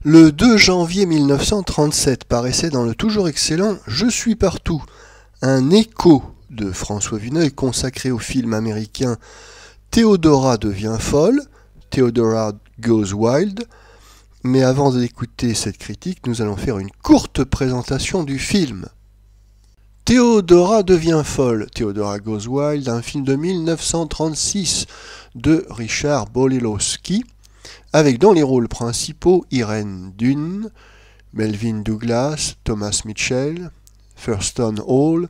Le 2 janvier 1937 paraissait dans le toujours excellent « Je suis partout », un écho de François Vuneuil consacré au film américain Théodora devient folle, Theodora Goes Wild. Mais avant d'écouter cette critique, nous allons faire une courte présentation du film. Théodora devient folle, Theodora Goes Wild, un film de 1936 de Richard Bolelowski, avec dans les rôles principaux Irene Dunne, Melvyn Douglas, Thomas Mitchell, Thurston Hall,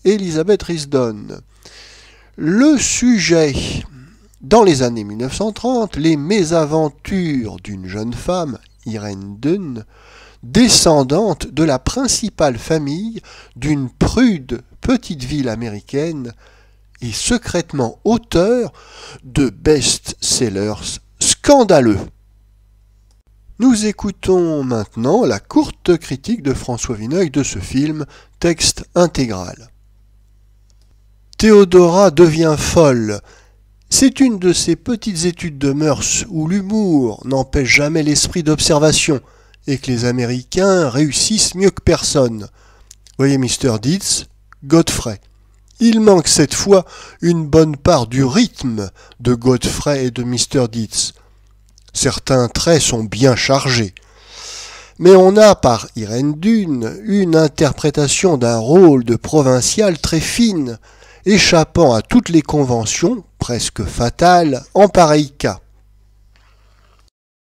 Elizabeth Risdon. Le sujet: dans les années 1930, les mésaventures d'une jeune femme, Irene Dunne, descendante de la principale famille d'une prude petite ville américaine et secrètement auteur de best-sellers scandaleux. Nous écoutons maintenant la courte critique de François Vuneuil de ce film, texte intégral. Théodora devient folle. C'est une de ces petites études de mœurs où l'humour n'empêche jamais l'esprit d'observation et que les Américains réussissent mieux que personne. Voyez Mr. Deeds, Godfrey. Il manque cette fois une bonne part du rythme de Godfrey et de Mr. Deeds. Certains traits sont bien chargés. Mais on a, par Irene Dunne, une interprétation d'un rôle de provinciale très fine, échappant à toutes les conventions, presque fatales, en pareil cas.